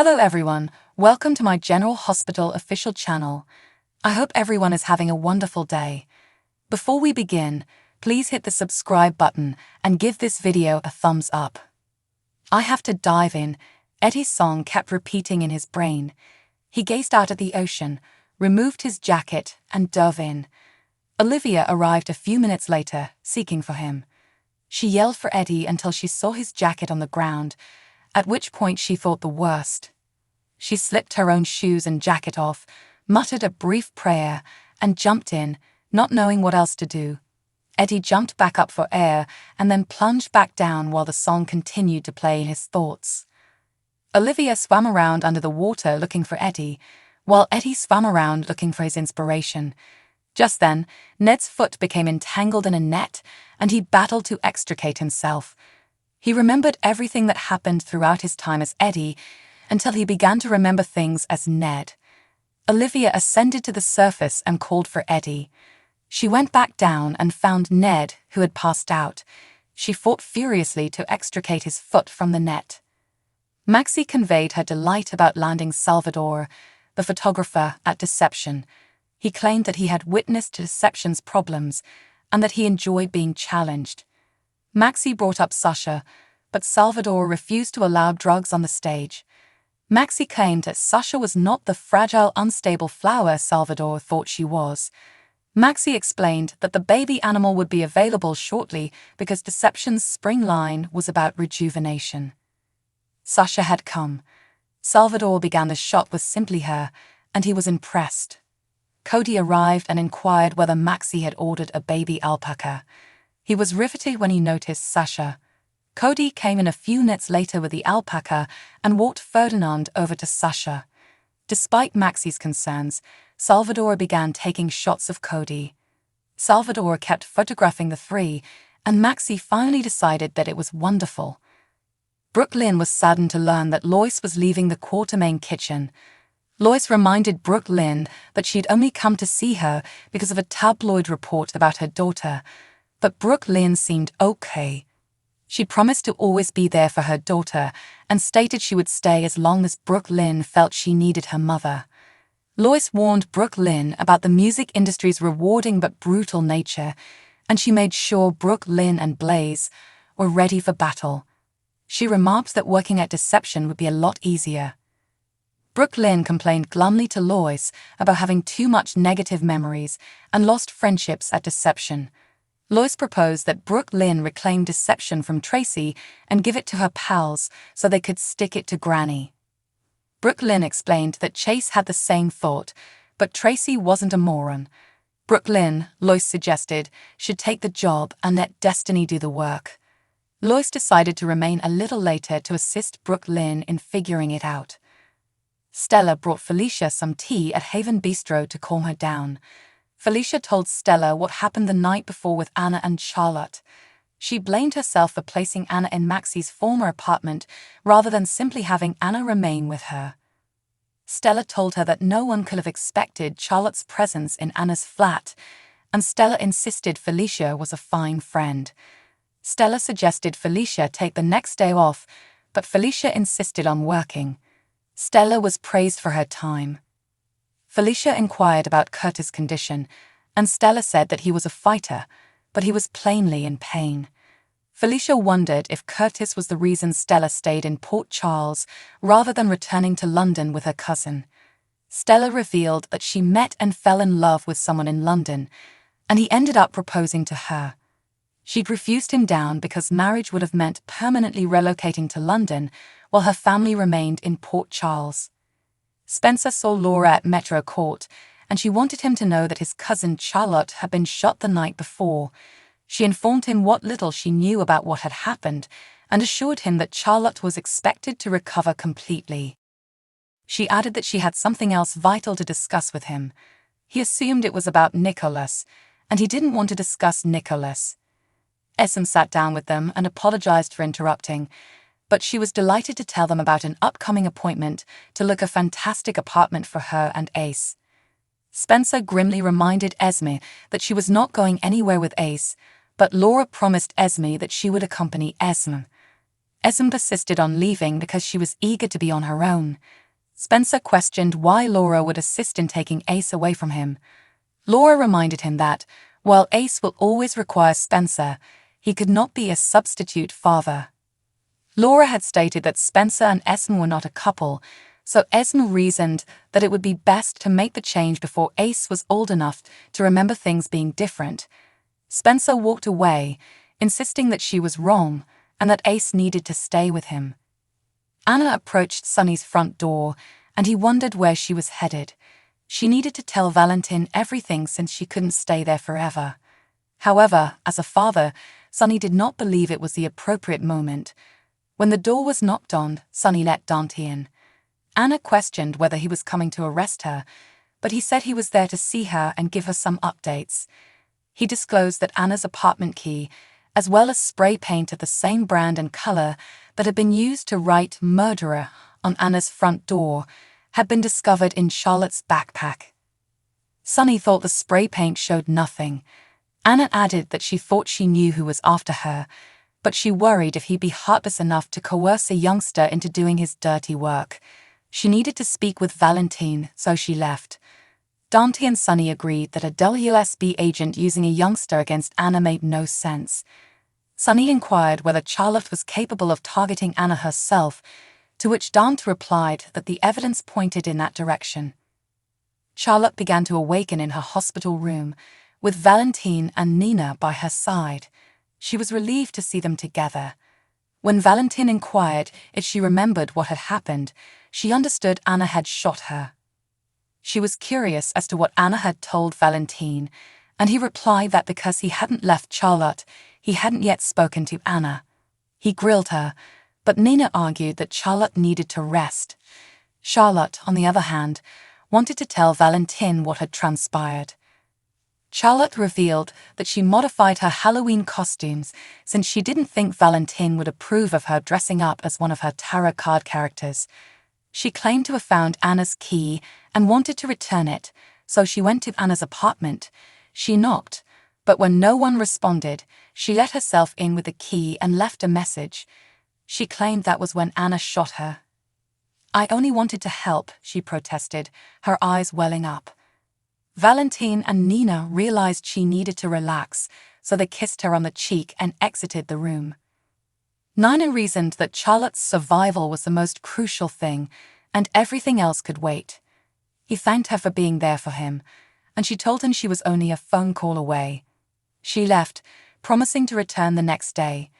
Hello everyone, welcome to my General Hospital official channel. I hope everyone is having a wonderful day. Before we begin, please hit the subscribe button and give this video a thumbs up. I have to dive in. Eddie's song kept repeating in his brain. He gazed out at the ocean, removed his jacket, and dove in. Olivia arrived a few minutes later, seeking for him. She yelled for Eddie until she saw his jacket on the ground, at which point she thought the worst. She slipped her own shoes and jacket off, muttered a brief prayer, and jumped in, not knowing what else to do. Eddie jumped back up for air and then plunged back down while the song continued to play in his thoughts. Olivia swam around under the water looking for Eddie, while Eddie swam around looking for his inspiration. Just then, Ned's foot became entangled in a net, and he battled to extricate himself. He remembered everything that happened throughout his time as Eddie, until he began to remember things as Ned. Olivia ascended to the surface and called for Eddie. She went back down and found Ned, who had passed out. She fought furiously to extricate his foot from the net. Maxie conveyed her delight about landing Salvador, the photographer, at Deception. He claimed that he had witnessed Deception's problems and that he enjoyed being challenged. Maxie brought up Sasha, but Salvador refused to allow drugs on the stage. Maxie claimed that Sasha was not the fragile, unstable flower Salvador thought she was. Maxie explained that the baby animal would be available shortly because Deception's spring line was about rejuvenation. Sasha had come. Salvador began the shot with simply her, and he was impressed. Cody arrived and inquired whether Maxie had ordered a baby alpaca. He was riveted when he noticed Sasha. Cody came in a few minutes later with the alpaca and walked Ferdinand over to Sasha. Despite Maxie's concerns, Salvador began taking shots of Cody. Salvador kept photographing the three, and Maxie finally decided that it was wonderful. Brooklyn was saddened to learn that Lois was leaving the Quartermain kitchen. Lois reminded Brooklyn that she'd only come to see her because of a tabloid report about her daughter, but Brooklyn seemed okay. She promised to always be there for her daughter and stated she would stay as long as Brooklyn felt she needed her mother. Lois warned Brooklyn about the music industry's rewarding but brutal nature, and she made sure Brooklyn and Blaze were ready for battle. She remarked that working at Deception would be a lot easier. Brooklyn complained glumly to Lois about having too much negative memories and lost friendships at Deception. Lois proposed that Brooklyn reclaim Deception from Tracy and give it to her pals so they could stick it to Granny. Brooklyn explained that Chase had the same thought, but Tracy wasn't a moron. Brooklyn, Lois suggested, should take the job and let Destiny do the work. Lois decided to remain a little later to assist Brooklyn in figuring it out. Stella brought Felicia some tea at Haven Bistro to calm her down. Felicia told Stella what happened the night before with Anna and Charlotte. She blamed herself for placing Anna in Maxie's former apartment rather than simply having Anna remain with her. Stella told her that no one could have expected Charlotte's presence in Anna's flat, and Stella insisted Felicia was a fine friend. Stella suggested Felicia take the next day off, but Felicia insisted on working. Stella was praised for her time. Felicia inquired about Curtis' condition, and Stella said that he was a fighter, but he was plainly in pain. Felicia wondered if Curtis was the reason Stella stayed in Port Charles rather than returning to London with her cousin. Stella revealed that she met and fell in love with someone in London, and he ended up proposing to her. She'd refused him down because marriage would have meant permanently relocating to London while her family remained in Port Charles. Spencer saw Laura at Metro Court, and she wanted him to know that his cousin Charlotte had been shot the night before. She informed him what little she knew about what had happened and assured him that Charlotte was expected to recover completely. She added that she had something else vital to discuss with him. He assumed it was about Nicholas, and he didn't want to discuss Nicholas. Esme sat down with them and apologized for interrupting, but she was delighted to tell them about an upcoming appointment to look a fantastic apartment for her and Ace. Spencer grimly reminded Esme that she was not going anywhere with Ace, but Laura promised Esme that she would accompany Esme. Esme persisted on leaving because she was eager to be on her own. Spencer questioned why Laura would assist in taking Ace away from him. Laura reminded him that, while Ace will always require Spencer, he could not be a substitute father. Laura had stated that Spencer and Esme were not a couple, so Esme reasoned that it would be best to make the change before Ace was old enough to remember things being different. Spencer walked away, insisting that she was wrong and that Ace needed to stay with him. Anna approached Sunny's front door, and he wondered where she was headed. She needed to tell Valentin everything since she couldn't stay there forever. However, as a father, Sunny did not believe it was the appropriate moment. When the door was knocked on, Sunny let Dante in. Anna questioned whether he was coming to arrest her, but he said he was there to see her and give her some updates. He disclosed that Anna's apartment key, as well as spray paint of the same brand and color that had been used to write "murderer" on Anna's front door, had been discovered in Charlotte's backpack. Sunny thought the spray paint showed nothing. Anna added that she thought she knew who was after her, but she worried if he'd be heartless enough to coerce a youngster into doing his dirty work. She needed to speak with Valentin, so she left. Dante and Sunny agreed that a WSB agent using a youngster against Anna made no sense. Sunny inquired whether Charlotte was capable of targeting Anna herself, to which Dante replied that the evidence pointed in that direction. Charlotte began to awaken in her hospital room, with Valentin and Nina by her side. She was relieved to see them together. When Valentin inquired if she remembered what had happened, she understood Anna had shot her. She was curious as to what Anna had told Valentin, and he replied that because he hadn't left Charlotte, he hadn't yet spoken to Anna. He grilled her, but Nina argued that Charlotte needed to rest. Charlotte, on the other hand, wanted to tell Valentin what had transpired. Charlotte revealed that she modified her Halloween costumes since she didn't think Valentin would approve of her dressing up as one of her tarot card characters. She claimed to have found Anna's key and wanted to return it, so she went to Anna's apartment. She knocked, but when no one responded, she let herself in with the key and left a message. She claimed that was when Anna shot her. "I only wanted to help," she protested, her eyes welling up. Valentin and Nina realized she needed to relax, so they kissed her on the cheek and exited the room. Nina reasoned that Charlotte's survival was the most crucial thing, and everything else could wait. He thanked her for being there for him, and she told him she was only a phone call away. She left, promising to return the next day.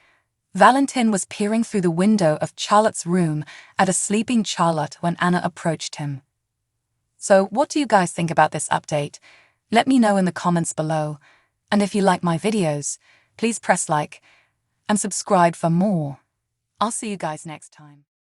Valentin was peering through the window of Charlotte's room at a sleeping Charlotte when Anna approached him. So, what do you guys think about this update? Let me know in the comments below. And if you like my videos, please press like and subscribe for more. I'll see you guys next time.